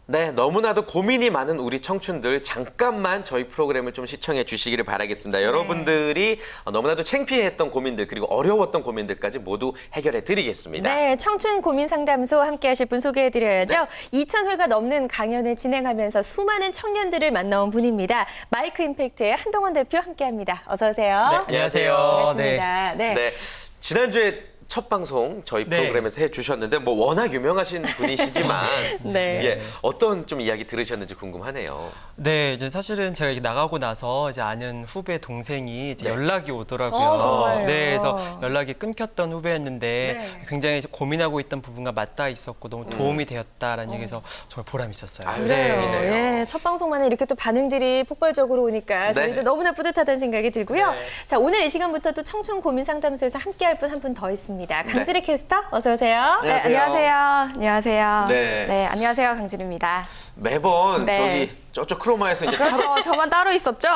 네, 너무나도 고민이 많은 우리 청춘들 잠깐만 저희 프로그램을 좀 시청해 주시기를 바라겠습니다. 여러분들이 너무나도 창피했던 고민들 그리고 어려웠던 고민들까지 모두 해결해 드리겠습니다. 네, 청춘 고민 상담소 함께 하실 분 소개해 드려야죠. 2,000회가 넘는 강연을 진행하면서 수많은 청년들을 만나온 분입니다. 마이크 임팩트의 한동원 대표 함께 합니다. 어서 오세요. 네, 안녕하세요. 반갑습니다. 네, 지난주에 첫 방송 저희 프로그램에서 해주셨는데 뭐 워낙 유명하신 분이시지만 네. 예, 어떤 좀 이야기 들으셨는지 궁금하네요. 네, 이제 사실은 제가 나가고 나서 이제 아는 후배 동생이 이제 연락이 오더라고요. 정말요? 네, 그래서 연락이 끊겼던 후배였는데 네. 굉장히 이제 고민하고 있던 부분과 맞닿아 있었고 너무 도움이 되었다라는 얘기에서 정말 보람이 있었어요. 아유, 그래요. 다행이네요. 예, 첫 방송만에 이렇게 또 반응들이 폭발적으로 오니까 저희도 네. 너무나 뿌듯하다는 생각이 들고요. 네. 자, 오늘 이 시간부터 또 청춘 고민 상담소에서 함께 할 분 한 분 더 있습니다. 강지리 캐스터, 어서 오세요. 네, 안녕하세요. 안녕하세요. 네. 안녕하세요. 강진입니다. 매번 네. 저기 저쪽 크로마에서 이제 그렇죠. 저만 따로 있었죠?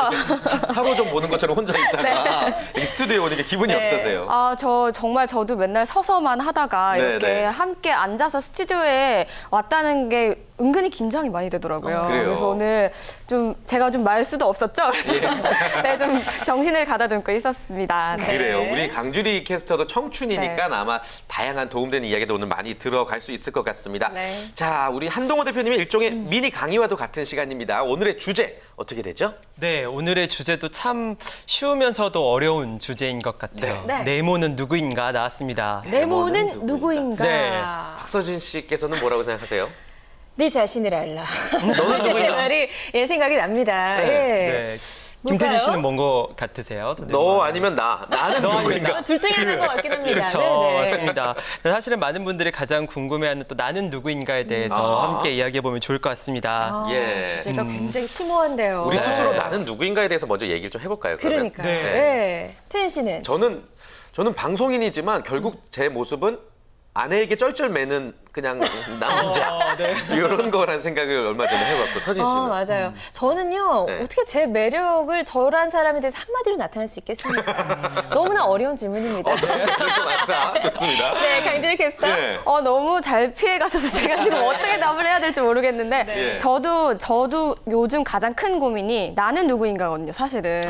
타로 좀 보는 것처럼 혼자 있다가 여기 스튜디오에 오는 게 기분이 어떠세요? 저도 맨날 서서만 하다가 네, 이렇게 네. 함께 앉아서 스튜디오에 왔다는 게 은근히 긴장이 많이 되더라고요. 그래요? 그래서 오늘 제가 좀 말수도 없었죠? 네, 좀 정신을 가다듬고 있었습니다. 네. 그래요. 우리 강주리 캐스터도 청춘이니까 네. 아마 다양한 도움되는 이야기도 오늘 많이 들어갈 수 있을 것 같습니다. 네. 자, 우리 한동호 대표님의 일종의 미니 강의와도 같은 시간입니다. 오늘의 주제 어떻게 되죠? 네, 오늘의 주제도 참 쉬우면서도 어려운 주제인 것 같아요. 네. 네모는 누구인가 나왔습니다. 네모는 누구인가? 네. 박서진 씨께서는 뭐라고 생각하세요? 네 자신을 알라. 너는 누구인가? 말이 생각이 납니다. 네. 예. 네. 뭘까요? 김태진 씨는 뭔 것 같으세요? 저 너 네모는. 아니면 나는 너 누구인가? 둘 중에 하나인 것 같긴 합니다. 그렇죠. 네네. 맞습니다. 사실은 많은 분들이 가장 궁금해하는 또 나는 누구인가에 대해서 함께 이야기해보면 좋을 것 같습니다. 예. 주제가 굉장히 심오한데요. 우리 스스로 네. 나는 누구인가에 대해서 먼저 얘기를 좀 해볼까요? 그러면? 그러니까요. 네. 네. 태진 씨는? 저는 방송인이지만 결국 제 모습은 아내에게 쩔쩔매는 그냥 남자 네. 이런 거란 생각을 얼마 전에 해봤고 서진 씨는 맞아요. 저는요, 네. 어떻게 제 매력을 저란 사람에 대해서 한마디로 나타낼 수 있겠습니까? 너무나 어려운 질문입니다. 그래서 맞자 좋습니다. 네, 강진희 캐스터. 네. 너무 잘 피해 가셔서 제가 지금 어떻게 답을 해야 될지 모르겠는데 네. 저도 요즘 가장 큰 고민이 나는 누구인가거든요, 사실은.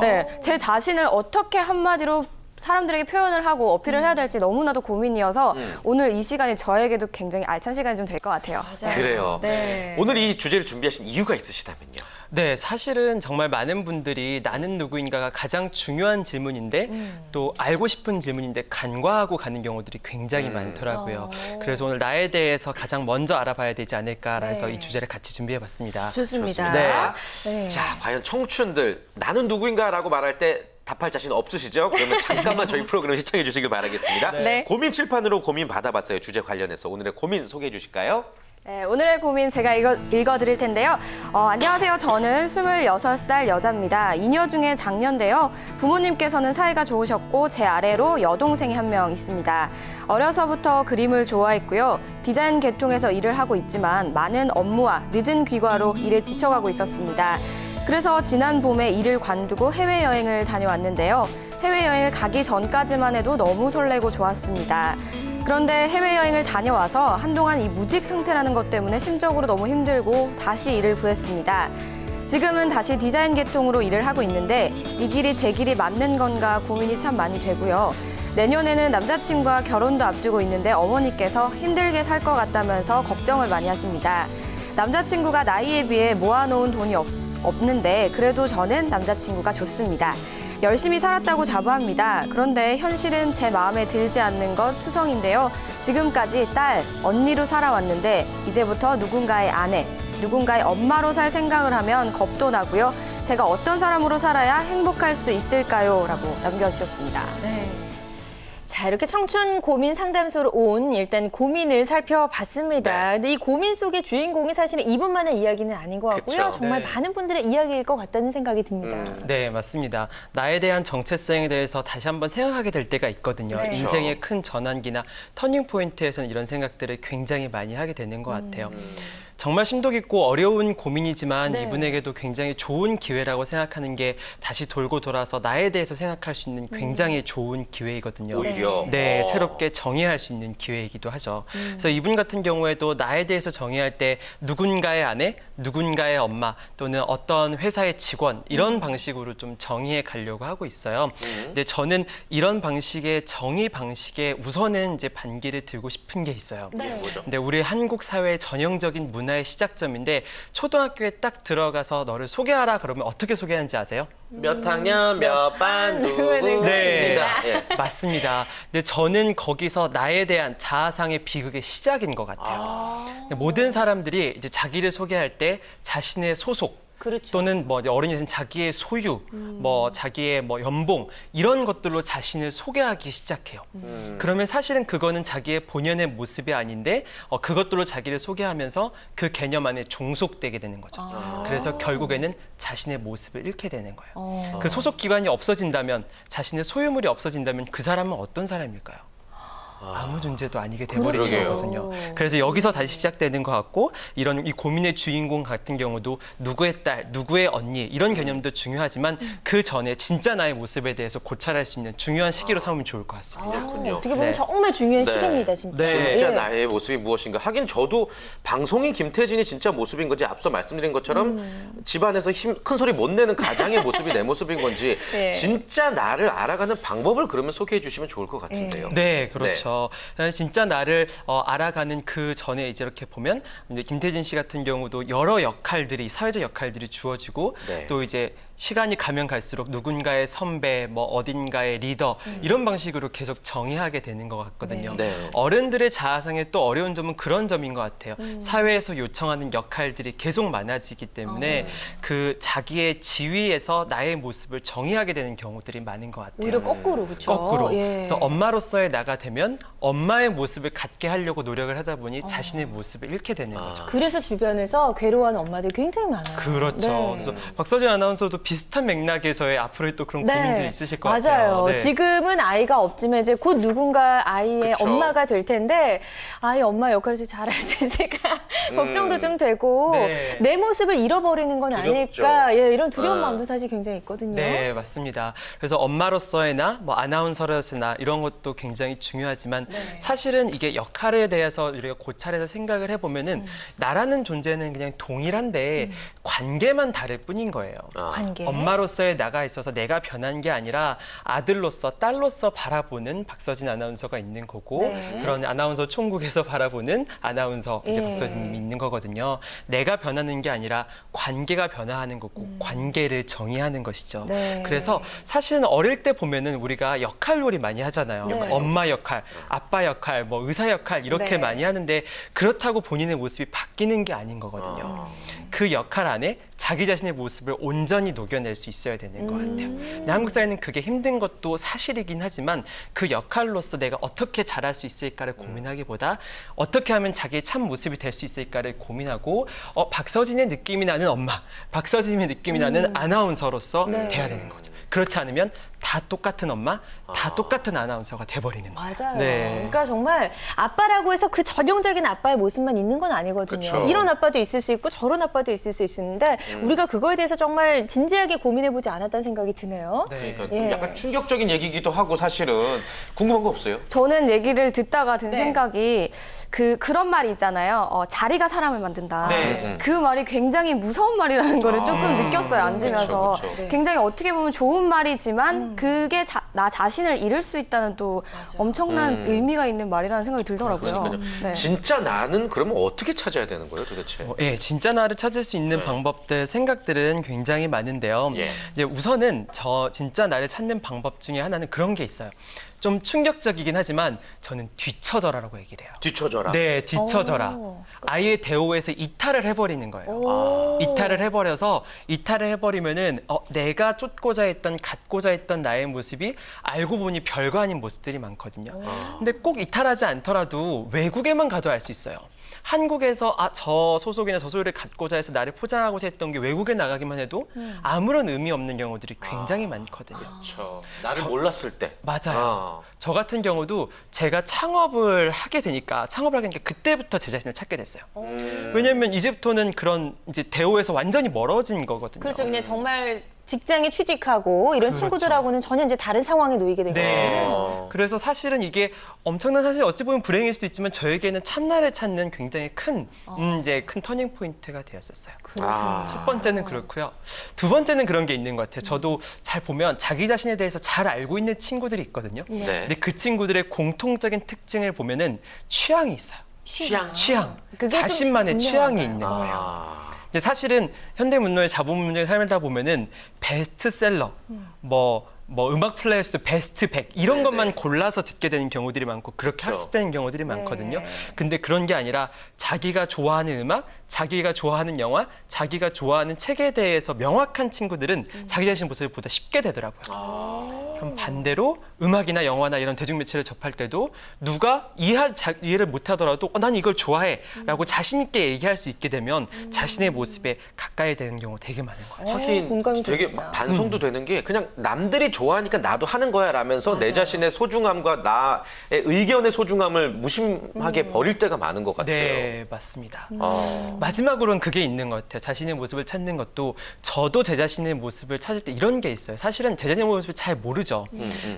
네, 제 자신을 어떻게 한마디로 사람들에게 표현을 하고 어필을 해야 될지 너무나도 고민이어서 오늘 이 시간이 저에게도 굉장히 알찬 시간이 좀 될 것 같아요. 맞아요. 그래요. 네. 오늘 이 주제를 준비하신 이유가 있으시다면요. 네, 사실은 정말 많은 분들이 나는 누구인가가 가장 중요한 질문인데 또 알고 싶은 질문인데 간과하고 가는 경우들이 굉장히 많더라고요. 그래서 오늘 나에 대해서 가장 먼저 알아봐야 되지 않을까 해서 네. 이 주제를 같이 준비해봤습니다. 좋습니다. 네. 자, 과연 청춘들 나는 누구인가라고 말할 때 답할 자신 없으시죠? 그러면 잠깐만 저희 프로그램 시청해 주시길 바라겠습니다. 네. 고민 칠판으로 고민 받아봤어요. 주제 관련해서 오늘의 고민 소개해 주실까요? 네, 오늘의 고민 제가 읽어드릴 텐데요. 안녕하세요. 저는 26살 여자입니다. 이녀 중에 장녀인데요. 부모님께서는 사이가 좋으셨고 제 아래로 여동생이 한 명 있습니다. 어려서부터 그림을 좋아했고요. 디자인 계통에서 일을 하고 있지만 많은 업무와 늦은 귀가로 일에 지쳐가고 있었습니다. 그래서 지난 봄에 일을 관두고 해외여행을 다녀왔는데요. 해외여행을 가기 전까지만 해도 너무 설레고 좋았습니다. 그런데 해외여행을 다녀와서 한동안 이 무직 상태라는 것 때문에 심적으로 너무 힘들고 다시 일을 구했습니다. 지금은 다시 디자인 계통으로 일을 하고 있는데 이 길이 제 길이 맞는 건가 고민이 참 많이 되고요. 내년에는 남자친구와 결혼도 앞두고 있는데 어머니께서 힘들게 살 것 같다면서 걱정을 많이 하십니다. 남자친구가 나이에 비해 모아놓은 돈이 없는데 그래도 저는 남자친구가 좋습니다. 열심히 살았다고 자부합니다. 그런데 현실은 제 마음에 들지 않는 것 투성인데요. 지금까지 딸, 언니로 살아왔는데 이제부터 누군가의 아내, 누군가의 엄마로 살 생각을 하면 겁도 나고요. 제가 어떤 사람으로 살아야 행복할 수 있을까요? 라고 남겨주셨습니다. 네. 자, 이렇게 청춘 고민 상담소로 온 일단 고민을 살펴봤습니다. 네. 근데 이 고민 속의 주인공이 사실은 이분만의 이야기는 아닌 것 같고요. 그쵸. 정말 네. 많은 분들의 이야기일 것 같다는 생각이 듭니다. 네, 맞습니다. 나에 대한 정체성에 대해서 다시 한번 생각하게 될 때가 있거든요. 네. 인생의 큰 전환기나 터닝 포인트에서는 이런 생각들을 굉장히 많이 하게 되는 것 같아요. 정말 심도 깊고 어려운 고민이지만 네. 이분에게도 굉장히 좋은 기회라고 생각하는 게 다시 돌고 돌아서 나에 대해서 생각할 수 있는 굉장히 좋은 기회이거든요. 오히려. 네, 어. 새롭게 정의할 수 있는 기회이기도 하죠. 그래서 이분 같은 경우에도 나에 대해서 정의할 때 누군가의 아내, 누군가의 엄마 또는 어떤 회사의 직원 이런 방식으로 좀 정의해 가려고 하고 있어요. 근데 저는 이런 방식의 정의 방식에 우선은 이제 반기를 들고 싶은 게 있어요. 뭐죠? 근데 우리 한국 사회의 전형적인 문화의 시작점인데 초등학교에 딱 들어가서 너를 소개하라 그러면 어떻게 소개하는지 아세요? 몇 학년 몇 반 누구입니다. 네. 예. 맞습니다. 근데 저는 거기서 나에 대한 자아상의 비극의 시작인 것 같아요. 근데 모든 사람들이 이제 자기를 소개할 때 자신의 소속 그렇죠. 또는 뭐 이제 어른이 된 자기의 소유, 뭐 자기의 뭐 연봉 이런 것들로 자신을 소개하기 시작해요. 그러면 사실은 그거는 자기의 본연의 모습이 아닌데 그것들로 자기를 소개하면서 그 개념 안에 종속되게 되는 거죠. 그래서 결국에는 자신의 모습을 잃게 되는 거예요. 그 소속 기관이 없어진다면 자신의 소유물이 없어진다면 그 사람은 어떤 사람일까요? 아무 존재도 아니게 돼버리는 그러게요. 거거든요. 그래서 여기서 다시 시작되는 것 같고 이런 이 고민의 주인공 같은 경우도 누구의 딸, 누구의 언니 이런 개념도 중요하지만 그 전에 진짜 나의 모습에 대해서 고찰할 수 있는 중요한 시기로 삼으면 좋을 것 같습니다. 그렇군요. 어떻게 보면 네. 정말 중요한 네. 시기입니다, 진짜. 네. 진짜 예. 나의 모습이 무엇인가. 하긴 저도 방송인 김태진이 진짜 모습인 건지 앞서 말씀드린 것처럼 집안에서 큰 소리 못 내는 가장의 모습이 내 모습인 건지 네. 진짜 나를 알아가는 방법을 그러면 소개해 주시면 좋을 것 같은데요. 네, 그렇죠. 진짜 나를 알아가는 그 전에 이제 이렇게 보면 이제 김태진 씨 같은 경우도 여러 역할들이 사회적 역할들이 주어지고 네. 또 이제 시간이 가면 갈수록 누군가의 선배, 뭐 어딘가의 리더 이런 방식으로 계속 정의하게 되는 것 같거든요. 네. 어른들의 자아상의 또 어려운 점은 그런 점인 것 같아요. 사회에서 요청하는 역할들이 계속 많아지기 때문에 그 자기의 지위에서 나의 모습을 정의하게 되는 경우들이 많은 것 같아요. 오히려 거꾸로, 그렇죠? 거꾸로. 예. 그래서 엄마로서의 나가 되면 엄마의 모습을 갖게 하려고 노력을 하다 보니 자신의 모습을 잃게 되는 거죠. 그래서 주변에서 괴로워하는 엄마들이 굉장히 많아요. 그렇죠. 네. 그래서 박서진 아나운서도 비슷한 맥락에서의 앞으로의 또 그런 고민들이 있으실 것 같아요. 맞아요. 네. 지금은 아이가 없지만 이제 곧 누군가 아이의 그쵸. 엄마가 될 텐데 아이 엄마 역할을 잘할 수 있을까 걱정도 좀 되고 네. 내 모습을 잃어버리는 건 두렵죠. 아닐까 예, 이런 두려운 네. 마음도 사실 굉장히 있거든요. 네, 맞습니다. 그래서 엄마로서의 나, 뭐 아나운서로서의 나 이런 것도 굉장히 중요하지만 사실은 이게 역할에 대해서 우리가 고찰해서 생각을 해보면은 나라는 존재는 그냥 동일한데 관계만 다를 뿐인 거예요. 관계. 엄마로서의 나가 있어서 내가 변한 게 아니라 아들로서 딸로서 바라보는 박서진 아나운서가 있는 거고 네. 그런 아나운서 총국에서 바라보는 아나운서 이제 예. 박서진님이 있는 거거든요. 내가 변하는 게 아니라 관계가 변화하는 거고 관계를 정의하는 것이죠. 네. 그래서 사실은 어릴 때 보면은 우리가 역할놀이 많이 하잖아요. 네. 엄마 역할, 아빠 역할, 뭐 의사 역할 이렇게 네. 많이 하는데 그렇다고 본인의 모습이 바뀌는 게 아닌 거거든요. 그 역할 안에 자기 자신의 모습을 온전히 녹여낼 수 있어야 되는 것 같아요. 근데 한국 사회는 그게 힘든 것도 사실이긴 하지만 그 역할로서 내가 어떻게 잘할 수 있을까를 고민하기보다 어떻게 하면 자기의 참 모습이 될 수 있을까를 고민하고 박서진의 느낌이 나는 엄마, 박서진의 느낌이 나는 아나운서로서 네. 돼야 되는 거죠. 그렇지 않으면 다 똑같은 엄마, 다 똑같은 아나운서가 돼버리는 거예요. 맞아요. 네. 그러니까 정말 아빠라고 해서 그 전형적인 아빠의 모습만 있는 건 아니거든요. 그쵸. 이런 아빠도 있을 수 있고 저런 아빠도 있을 수 있는데 우리가 그거에 대해서 정말 진지하게 고민해보지 않았다는 생각이 드네요. 그러니까 예. 좀 약간 충격적인 얘기기도 하고 사실은 궁금한 거 없어요? 저는 얘기를 듣다가 든 네. 생각이 그런 말이 있잖아요. 자리가 사람을 만든다. 네. 그 말이 굉장히 무서운 말이라는 거를 조금 느꼈어요. 앉으면서. 그쵸, 그쵸. 굉장히 어떻게 보면 좋은 말이지만 그게 나 자신을 잃을 수 있다는 또 엄청난 의미가 있는 말이라는 생각이 들더라고요. 그러니까요. 네. 진짜 나는 그러면 어떻게 찾아야 되는 거예요, 도대체? 예, 진짜 나를 찾을 수 있는 네. 방법들, 생각들은 굉장히 많은데요. 예. 이제 우선은 저 진짜 나를 찾는 방법 중에 하나는 그런 게 있어요. 좀 충격적이긴 하지만 저는 뒤처져라라고 얘기를 해요. 뒤쳐져라. 네, 뒤처져라. 오. 아예 대오에서 이탈을 해버리는 거예요. 오. 이탈을 해버려서 이탈을 해버리면은 내가 쫓고자 했던 갖고자 했던 나의 모습이 알고 보니 별거 아닌 모습들이 많거든요. 근데 꼭 이탈하지 않더라도 외국에만 가도 알 수 있어요. 한국에서 저 소속이나 저 소유를 갖고자 해서 나를 포장하고자 했던 게 외국에 나가기만 해도 아무런 의미 없는 경우들이 굉장히 많거든요. 그렇죠. 나를 몰랐을 때. 맞아요. 저 같은 경우도 제가 창업을 하게 되니까 그때부터 제 자신을 찾게 됐어요. 왜냐하면 이제부터는 그런 이제 대우에서 완전히 멀어진 거거든요. 그렇죠. 그냥 정말 직장에 취직하고 이런 그렇죠. 친구들하고는 전혀 이제 다른 상황에 놓이게 되거든요. 네. 그래서 사실은 이게 엄청난 사실 어찌 보면 불행일 수도 있지만 저에게는 참나를 찾는 굉장히 큰 이제 큰 터닝 포인트가 되었었어요. 첫 번째는 그렇고요. 두 번째는 그런 게 있는 것 같아요. 저도 잘 보면 자기 자신에 대해서 잘 알고 있는 친구들이 있거든요. 네. 근데 그 친구들의 공통적인 특징을 보면은 취향이 있어요. 취향. 그게 좀 자신만의 취향이 분명하다. 있는 거예요. 이제 사실은 현대문노의 자본문명에 살다 보면은 베스트셀러, 뭐 음악 플레이리스트 베스트 100 이런 네네. 것만 골라서 듣게 되는 경우들이 많고 그렇게 그렇죠. 학습되는 경우들이 많거든요. 네. 근데 그런 게 아니라 자기가 좋아하는 음악, 자기가 좋아하는 영화, 자기가 좋아하는 책에 대해서 명확한 친구들은 자기 자신 모습을 보다 쉽게 되더라고요. 그럼 반대로 음악이나 영화나 이런 대중매체를 접할 때도 누가 이해를 못하더라도 난 이걸 좋아해 라고 자신 있게 얘기할 수 있게 되면 자신의 모습에 가까이 되는 경우 되게 많은 거예요. 하긴 공감이 되게 됩니다. 막 반성도 되는 게 그냥 남들이 좋아하니까 나도 하는 거야 라면서 내 자신의 소중함과 나의 의견의 소중함을 무심하게 버릴 때가 많은 것 같아요. 네, 맞습니다. 어. 마지막으로는 그게 있는 것 같아요. 자신의 모습을 찾는 것도 저도 제 자신의 모습을 찾을 때 이런 게 있어요. 사실은 제 자신의 모습을 잘 모르죠.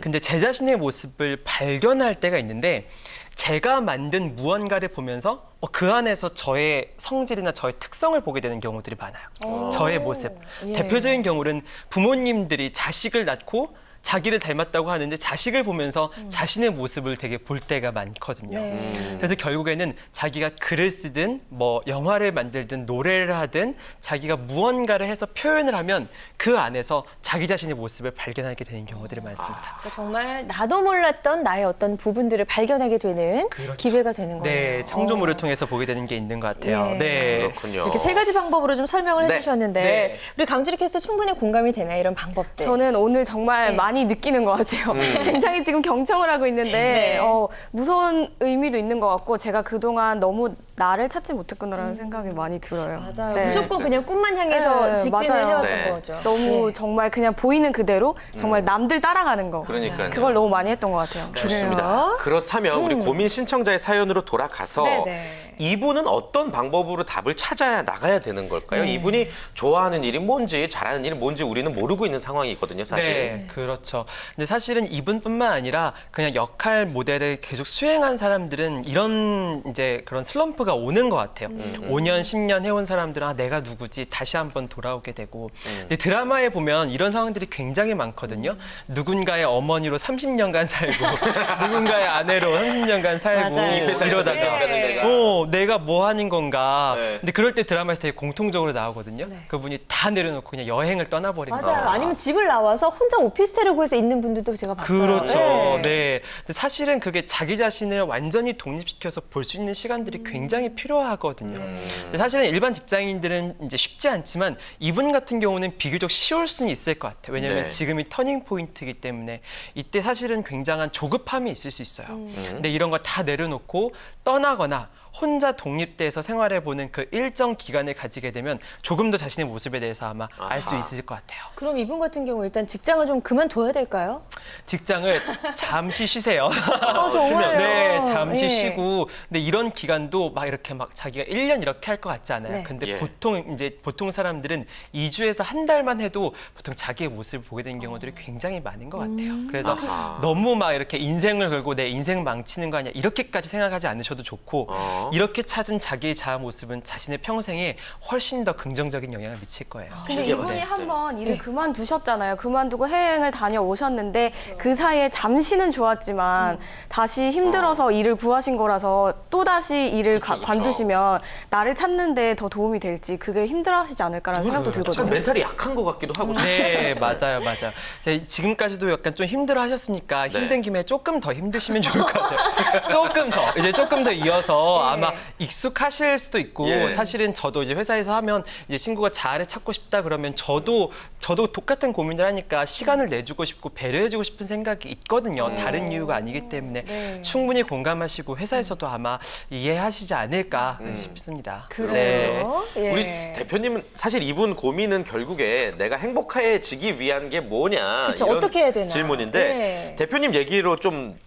근데 제 자신의 모습을 발견할 때가 있는데 제가 만든 무언가를 보면서 그 안에서 저의 성질이나 저의 특성을 보게 되는 경우들이 많아요. 저의 모습. 대표적인 경우는 부모님들이 자식을 낳고 자기를 닮았다고 하는데 자식을 보면서 자신의 모습을 되게 볼 때가 많거든요. 그래서 결국에는 자기가 글을 쓰든 뭐 영화를 만들든 노래를 하든 자기가 무언가를 해서 표현을 하면 그 안에서 자기 자신의 모습을 발견하게 되는 경우들이 많습니다. 그러니까 정말 나도 몰랐던 나의 어떤 부분들을 발견하게 되는 그렇죠. 기회가 되는 거예요. 네, 창조물을 통해서 보게 되는 게 있는 것 같아요. 예. 네. 그렇군요. 이렇게 세 가지 방법으로 좀 설명을 네. 해주셨는데 네. 우리 강주리 캐스터 충분히 공감이 되나요? 이런 방법들. 저는 오늘 정말 네. 많이 느끼는 것 같아요. 굉장히 지금 경청을 하고 있는데 네. 무서운 의미도 있는 것 같고 제가 그동안 너무 나를 찾지 못했구나라는 생각이 많이 들어요. 맞아요. 네. 무조건 그냥 꿈만 향해서 네, 직진을 맞아요. 해왔던 네. 거죠. 너무 네. 정말 그냥 보이는 그대로 정말 남들 따라가는 거. 그러니까요. 그걸 너무 많이 했던 것 같아요. 좋습니다. 그래요? 그렇다면 우리 고민 신청자의 사연으로 돌아가서 네네. 이분은 어떤 방법으로 답을 찾아야 나가야 되는 걸까요? 이분이 좋아하는 일이 뭔지 잘하는 일이 뭔지 우리는 모르고 있는 상황이거든요, 사실. 네, 그렇죠. 근데 사실은 이분뿐만 아니라 그냥 역할 모델을 계속 수행한 사람들은 이런 이제 그런 슬럼프가 오는 것 같아요. 5년, 10년 해온 사람들은 내가 누구지 다시 한번 돌아오게 되고. 근데 드라마에 보면 이런 상황들이 굉장히 많거든요. 누군가의 어머니로 30년간 살고 누군가의 아내로 30년간 살고 맞아요. 이 회사에서 이러다가 내가. 내가 뭐 하는 건가. 네. 근데 그럴 때 드라마에서 되게 공통적으로 나오거든요. 그분이 다 내려놓고 그냥 여행을 떠나버린 맞아요. 거예요. 아니면 집을 나와서 혼자 오피스텔을 구해서 있는 분들도 제가 봤어요. 그렇죠. 네. 네. 근데 사실은 그게 자기 자신을 완전히 독립시켜서 볼 수 있는 시간들이 굉장히 필요하거든요. 근데 사실은 일반 직장인들은 이제 쉽지 않지만 이분 같은 경우는 비교적 쉬울 수는 있을 것 같아요. 왜냐하면 네. 지금이 터닝 포인트이기 때문에 이때 사실은 굉장한 조급함이 있을 수 있어요. 근데 이런 거 다 내려놓고 떠나거나 혼자 독립돼서 생활해보는 그 일정 기간을 가지게 되면 조금 더 자신의 모습에 대해서 아마 알 수 아하. 있을 것 같아요. 그럼 이분 같은 경우 일단 직장을 좀 그만둬야 될까요? 직장을 잠시 쉬세요. 정말요? 네, 잠시 예. 쉬고. 근데 이런 기간도 막 이렇게 막 자기가 1년 이렇게 할 것 같지 않아요. 네. 근데 예. 보통 사람들은 2주에서 한 달만 해도 보통 자기의 모습을 보게 되는 경우들이 굉장히 많은 것 같아요. 그래서 아하. 너무 막 이렇게 인생을 걸고 내 인생 망치는 거 아니야 이렇게까지 생각하지 않으셔도 좋고 이렇게 찾은 자기의 자아 모습은 자신의 평생에 훨씬 더 긍정적인 영향을 미칠 거예요. 근데 길게 이분이 봤을 때. 한번 일을 그만두셨잖아요. 그만두고 해외여행을 다녀오셨는데 그 사이에 잠시는 좋았지만 다시 힘들어서 일을 구하신 거라서 또다시 일을 그쵸. 관두시면 나를 찾는데 더 도움이 될지 그게 힘들어하시지 않을까라는 생각도 참 들거든요. 멘탈이 약한 것 같기도 하고 사실. 네, 맞아요. 지금까지도 약간 좀 힘들어 하셨으니까 힘든 김에 조금 더 힘드시면 좋을 것 같아요. 조금 더 이제 조금 더 이어서 아마 익숙하실 수도 있고 예. 사실은 저도 이제 회사에서 하면 이제 친구가 자아를 찾고 싶다 그러면 저도 똑같은 고민을 하니까 시간을 내주고 싶고 배려해주고 싶은 생각이 있거든요. 다른 이유가 아니기 때문에 네. 충분히 공감하시고 회사에서도 아마 이해하시지 않을까 싶습니다. 네. 그래요. 예. 우리 대표님은 사실 이분 고민은 결국에 내가 행복해지기 위한 게 뭐냐 그쵸, 이런 어떻게 해야 되나. 질문인데 네. 대표님 얘기로 좀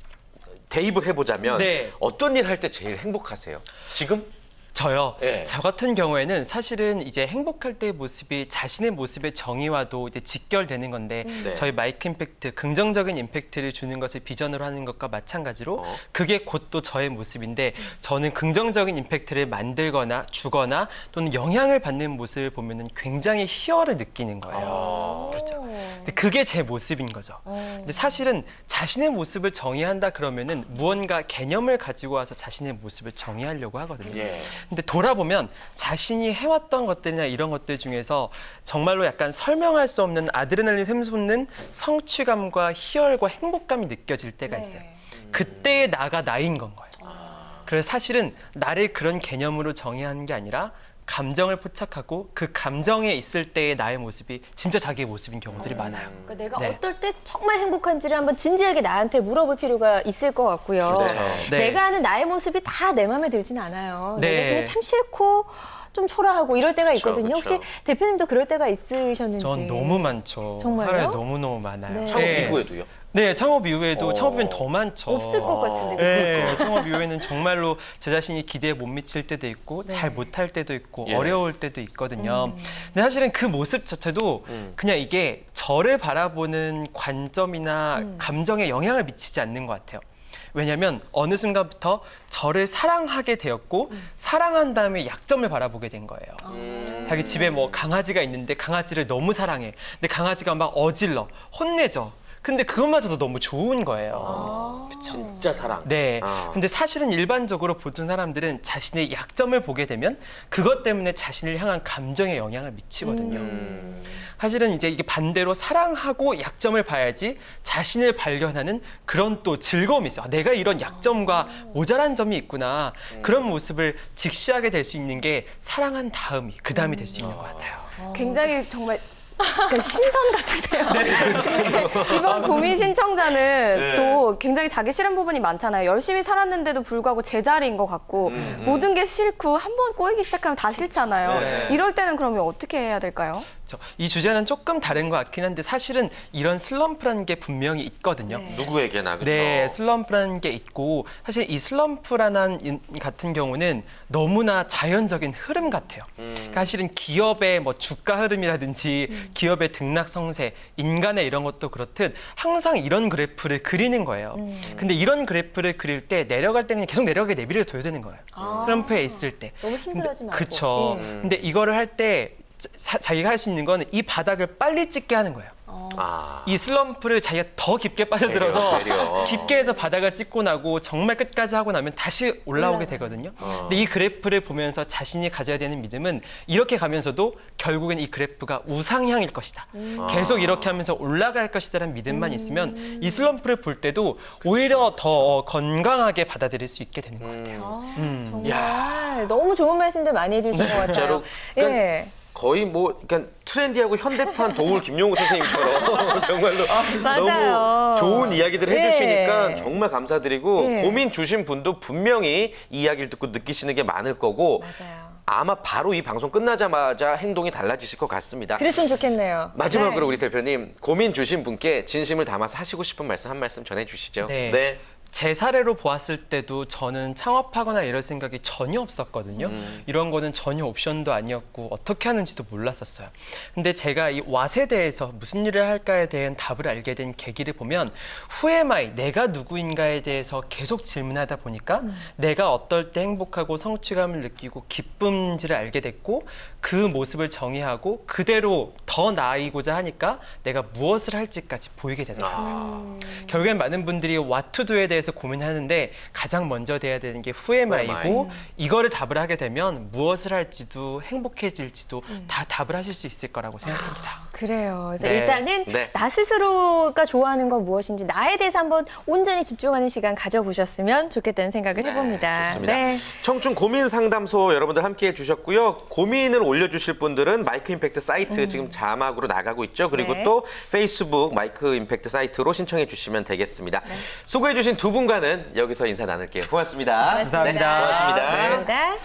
대입을 해보자면 네. 어떤 일 할 때 제일 행복하세요? 지금? 저요. 예. 저 같은 경우에는 사실은 이제 행복할 때의 모습이 자신의 모습의 정의와도 이제 직결되는 건데 네. 저희 마이크 임팩트 긍정적인 임팩트를 주는 것을 비전으로 하는 것과 마찬가지로 그게 곧 또 저의 모습인데 저는 긍정적인 임팩트를 만들거나 주거나 또는 영향을 받는 모습을 보면은 굉장히 희열을 느끼는 거예요. 그렇죠. 근데 그게 제 모습인 거죠. 근데 사실은 자신의 모습을 정의한다 그러면은 무언가 개념을 가지고 와서 자신의 모습을 정의하려고 하거든요. 예. 근데 돌아보면 자신이 해왔던 것들이나 이런 것들 중에서 정말로 약간 설명할 수 없는 아드레날린 샘솟는 성취감과 희열과 행복감이 느껴질 때가 있어요. 그때의 나가 나인 건 거예요. 그래서 사실은 나를 그런 개념으로 정의하는 게 아니라 감정을 포착하고 그 감정에 있을 때의 나의 모습이 진짜 자기의 모습인 경우들이 많아요. 그러니까 내가 네. 어떨 때 정말 행복한지를 한번 진지하게 나한테 물어볼 필요가 있을 것 같고요. 그렇죠. 네. 내가 아는 나의 모습이 다 내 마음에 들진 않아요. 내 네. 자신이 참 싫고 좀 초라하고 이럴 때가 그쵸, 있거든요. 그쵸. 혹시 대표님도 그럴 때가 있으셨는지. 전 너무 많죠. 정말요? 하루에 너무너무 많아요. 네. 창업 이후에도요? 네, 창업 이후에도 어. 창업 이후엔 더 많죠. 없을 것 같은데. 네, 창업 이후에는 정말로 제 자신이 기대에 못 미칠 때도 있고 네. 잘 못할 때도 있고 예. 어려울 때도 있거든요. 근데 사실은 그 모습 자체도 그냥 이게 저를 바라보는 관점이나 감정에 영향을 미치지 않는 것 같아요. 왜냐하면 어느 순간부터 저를 사랑하게 되었고 사랑한 다음에 약점을 바라보게 된 거예요. 자기 집에 뭐 강아지가 있는데 강아지를 너무 사랑해. 근데 강아지가 막 어질러, 혼내죠. 근데 그것마저도 너무 좋은 거예요. 진짜 사랑. 네. 아. 근데 사실은 일반적으로 보통 사람들은 자신의 약점을 보게 되면 그것 때문에 자신을 향한 감정에 영향을 미치거든요. 사실은 이제 이게 반대로 사랑하고 약점을 봐야지 자신을 발견하는 그런 또 즐거움이 있어요. 아, 내가 이런 약점과 모자란 점이 있구나. 그런 모습을 직시하게 될 수 있는 게 사랑한 다음이 그 다음이 될 수 있는 것 같아요. 굉장히 정말 약간 신선 같으세요. 네. 이번 고민 신청자는 또 굉장히 자기 싫은 부분이 많잖아요. 열심히 살았는데도 불구하고 제자리인 것 같고 모든 게 싫고 한 번 꼬이기 시작하면 다 싫잖아요. 네. 이럴 때는 그러면 어떻게 해야 될까요? 이 주제는 조금 다른 것 같긴 한데 사실은 이런 슬럼프라는 게 분명히 있거든요. 누구에게나 그렇죠. 네, 슬럼프라는 게 있고 사실 이 슬럼프라는 같은 경우는 너무나 자연적인 흐름 같아요. 그러니까 사실은 기업의 뭐 주가 흐름이라든지 기업의 등락 성세, 인간의 이런 것도 그렇듯 항상 이런 그래프를 그리는 거예요. 근데 이런 그래프를 그릴 때 내려갈 때 그냥 계속 내려가게 내비를 둬야 되는 거예요. 슬럼프에 있을 때. 너무 힘들어하지 말고. 그쵸. 예. 근데 이거를 할 때 자기가 할 수 있는 거는 이 바닥을 빨리 찍게 하는 거예요. 아. 이 슬럼프를 자기가 더 깊게 빠져들어서 내려. 깊게 해서 바닥을 찍고 나고 정말 끝까지 하고 나면 다시 올라오게 되거든요. 근데 이 그래프를 보면서 자신이 가져야 되는 믿음은 이렇게 가면서도 결국엔 이 그래프가 우상향일 것이다. 계속 이렇게 하면서 올라갈 것이다라는 믿음만 있으면 이 슬럼프를 볼 때도 오히려 더 건강하게 받아들일 수 있게 되는 것 같아요. 정말 너무 좋은 말씀들 많이 해주신 것 같아요. 진짜로. 그러니까 예. 거의 뭐 그러니까 트렌디하고 현대판 도울 김용우 선생님처럼 정말로 맞아요. 너무 좋은 이야기들 해주시니까 예. 정말 감사드리고 예. 고민 주신 분도 분명히 이 이야기를 듣고 느끼시는 게 많을 거고 맞아요. 아마 바로 이 방송 끝나자마자 행동이 달라지실 것 같습니다. 그랬으면 좋겠네요. 마지막으로 네. 우리 대표님 고민 주신 분께 진심을 담아서 하시고 싶은 말씀 한 말씀 전해주시죠. 네. 제 사례로 보았을 때도 저는 창업하거나 이럴 생각이 전혀 없었거든요. 이런 거는 전혀 옵션도 아니었고 어떻게 하는지도 몰랐었어요. 근데 제가 이 왓에 대해서 무슨 일을 할까에 대한 답을 알게 된 계기를 보면 Who am I? 내가 누구인가에 대해서 계속 질문하다 보니까 내가 어떨 때 행복하고 성취감을 느끼고 기쁨인지를 알게 됐고 그 모습을 정의하고 그대로 더 나아가고자 하니까 내가 무엇을 할지까지 보이게 되더라고요. 결국엔 많은 분들이 what to do에 대해서 고민하는데 가장 먼저 돼야 되는 게 Who am I고 이거를 답을 하게 되면 무엇을 할지도 행복해질지도 다 답을 하실 수 있을 거라고 생각합니다. 그래요. 그래서 네. 일단은 네. 나 스스로가 좋아하는 건 무엇인지 나에 대해서 한번 온전히 집중하는 시간 가져보셨으면 좋겠다는 생각을 해봅니다. 좋습니다. 네. 청춘 고민 상담소 여러분들 함께 해주셨고요. 고민을 올려주실 분들은 마이크 임팩트 사이트 지금 자막으로 나가고 있죠. 그리고 네. 또 페이스북 마이크 임팩트 사이트로 신청해 주시면 되겠습니다. 수고해 주신 두 분과는 여기서 인사 나눌게요. 고맙습니다. 감사합니다. 네, 고맙습니다. 감사합니다.